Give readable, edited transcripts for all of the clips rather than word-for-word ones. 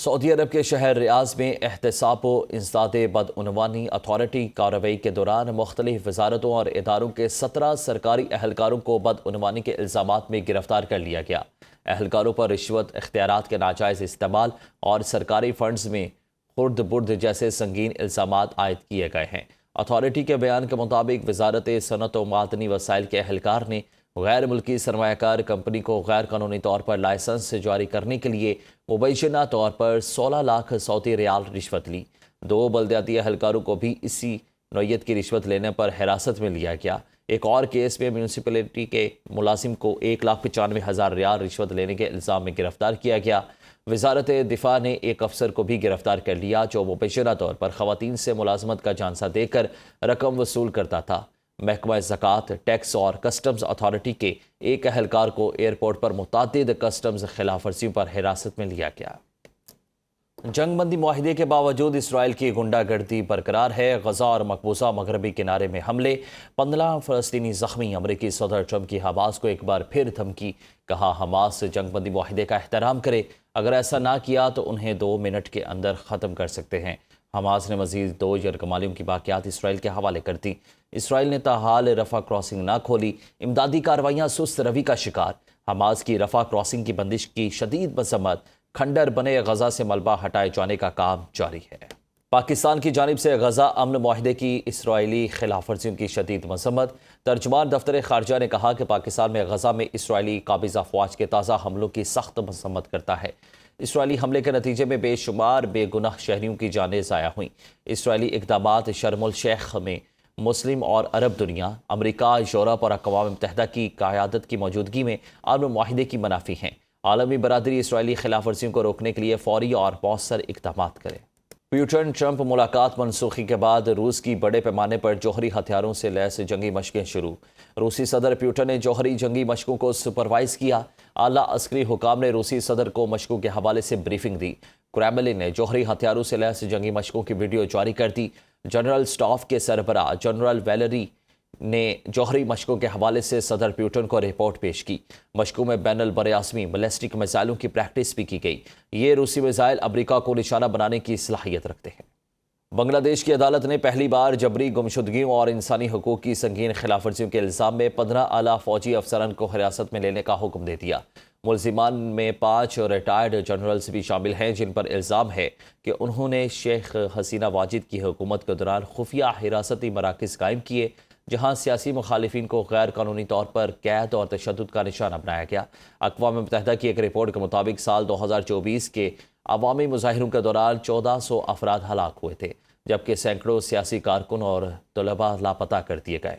سعودی عرب کے شہر ریاض میں احتساب و انسداد بدعنوانی اتھارٹی کارروائی کے دوران مختلف وزارتوں اور اداروں کے 17 سرکاری اہلکاروں کو بدعنوانی کے الزامات میں گرفتار کر لیا گیا۔ اہلکاروں پر رشوت، اختیارات کے ناجائز استعمال اور سرکاری فنڈز میں خرد برد جیسے سنگین الزامات عائد کیے گئے ہیں۔ اتھارٹی کے بیان کے مطابق وزارت صنعت و معدنی وسائل کے اہلکار نے غیر ملکی سرمایہ کار کمپنی کو غیر قانونی طور پر لائسنس جاری کرنے کے لیے مبینہ طور پر 16 لاکھ سعودی ریال رشوت لی۔ 2 بلدیاتی اہلکاروں کو بھی اسی نوعیت کی رشوت لینے پر حراست میں لیا گیا۔ ایک اور کیس میں میونسپلٹی کے ملازم کو 1,95,000 ریال رشوت لینے کے الزام میں گرفتار کیا گیا۔ وزارت دفاع نے ایک افسر کو بھی گرفتار کر لیا جو مبینہ طور پر خواتین سے ملازمت کا جھانسا دے کر رقم وصول کرتا تھا۔ محکمہ زکوٰۃ، ٹیکس اور کسٹمز اتھارٹی کے ایک اہلکار کو ایئرپورٹ پر متعدد کسٹمز خلاف ورزیوں پر حراست میں لیا گیا۔ جنگ بندی معاہدے کے باوجود اسرائیل کی غنڈہ گردی برقرار ہے۔ غزہ اور مقبوضہ مغربی کنارے میں حملے، 15 فلسطینی زخمی۔ امریکی صدر ٹرمپ کی حماس کو ایک بار پھر دھمکی، کہا حماس جنگ بندی معاہدے کا احترام کرے، اگر ایسا نہ کیا تو انہیں 2 منٹ کے اندر ختم کر سکتے ہیں۔ حماس نے مزید 2 یرغمالیوں کی باقیات اسرائیل کے حوالے کر دی۔ اسرائیل نے تاحال رفح کراسنگ نہ کھولی، امدادی کارروائیاں سست روی کا شکار۔ حماس کی رفح کراسنگ کی بندش کی شدید مذمت، کھنڈر بنے غزہ سے ملبہ ہٹائے جانے کا کام جاری ہے۔ پاکستان کی جانب سے غزہ امن معاہدے کی اسرائیلی خلاف ورزیوں کی شدید مذمت۔ ترجمان دفتر خارجہ نے کہا کہ پاکستان میں غزہ میں اسرائیلی قابضہ افواج کے تازہ حملوں کی سخت مذمت کرتا ہے۔ اسرائیلی حملے کے نتیجے میں بے شمار بے گناہ شہریوں کی جانیں ضائع ہوئیں۔ اسرائیلی اقدامات شرم الشیخ میں مسلم اور عرب دنیا، امریکہ، یورپ اور اقوام متحدہ کی قیادت کی موجودگی میں امن معاہدے کی منافی ہیں۔ عالمی برادری اسرائیلی خلاف ورزیوں کو روکنے کے لیے فوری اور مؤثر اقدامات کرے۔ پیوٹن ٹرمپ ملاقات منسوخی کے بعد روس کی بڑے پیمانے پر جوہری ہتھیاروں سے لیس جنگی مشقیں شروع۔ روسی صدر پیوٹن نے جوہری جنگی مشقوں کو سپروائز کیا۔ اعلیٰ عسکری حکام نے روسی صدر کو مشقوں کے حوالے سے بریفنگ دی۔ کریملن نے جوہری ہتھیاروں سے لیس جنگی مشقوں کی ویڈیو جاری کر دی۔ جنرل سٹاف کے سربراہ جنرل ویلری نے جوہری مشقوں کے حوالے سے صدر پیوٹن کو رپورٹ پیش کی۔ مشقوں میں بین البراعظمی بیلسٹک میزائلوں کی پریکٹس بھی کی گئی۔ یہ روسی میزائل امریکہ کو نشانہ بنانے کی صلاحیت رکھتے ہیں۔ بنگلہ دیش کی عدالت نے پہلی بار جبری گمشدگیوں اور انسانی حقوق کی سنگین خلاف ورزیوں کے الزام میں 15 اعلیٰ فوجی افسران کو حراست میں لینے کا حکم دے دیا۔ ملزمان میں 5 ریٹائرڈ جنرلز بھی شامل ہیں جن پر الزام ہے کہ انہوں نے شیخ حسینہ واجد کی حکومت کے دوران خفیہ حراستی مراکز قائم کیے جہاں سیاسی مخالفین کو غیر قانونی طور پر قید اور تشدد کا نشانہ بنایا گیا۔ اقوام متحدہ کی ایک رپورٹ کے مطابق سال 2024 کے عوامی مظاہروں کے دوران 1400 افراد ہلاک ہوئے تھے، جبکہ سینکڑوں سیاسی کارکن اور طلباء لاپتہ کر دیے گئے۔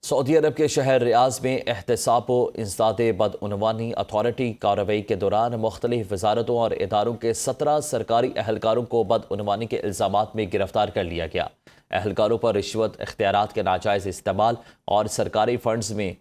سعودی عرب کے شہر ریاض میں احتساب و انسداد بدعنوانی اتھارٹی کارروائی کے دوران مختلف وزارتوں اور اداروں کے 17 سرکاری اہلکاروں کو بدعنوانی کے الزامات میں گرفتار کر لیا گیا۔ اہلکاروں پر رشوت، اختیارات کے ناجائز استعمال اور سرکاری فنڈز میں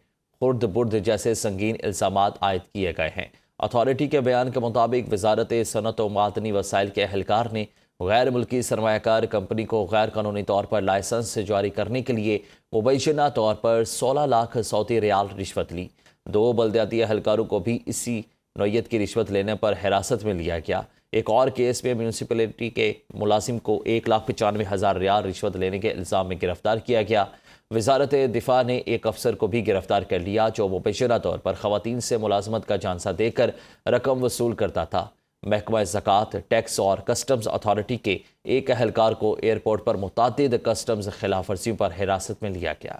خرد برد جیسے سنگین الزامات عائد کیے گئے ہیں۔ اتھارٹی کے بیان کے مطابق وزارت صنعت و معدنی وسائل کے اہلکار نے غیر ملکی سرمایہ کار کمپنی کو غیر قانونی طور پر لائسنس جاری کرنے کے لیے مبینہ طور پر 16 لاکھ سعودی ریال رشوت لی۔ 2 بلدیاتی اہلکاروں کو بھی اسی نوعیت کی رشوت لینے پر حراست میں لیا گیا۔ ایک اور کیس میں میونسپلٹی کے ملازم کو 1,95,000 ریال رشوت لینے کے الزام میں گرفتار کیا گیا۔ وزارت دفاع نے ایک افسر کو بھی گرفتار کر لیا جو مبینہ طور پر خواتین سے ملازمت کا جھانسا دے کر رقم وصول کرتا تھا۔ محکمہ زکوٰۃ، ٹیکس اور کسٹمز اتھارٹی کے ایک اہلکار کو ایئرپورٹ پر متعدد کسٹمز خلاف ورزیوں پر حراست میں لیا گیا۔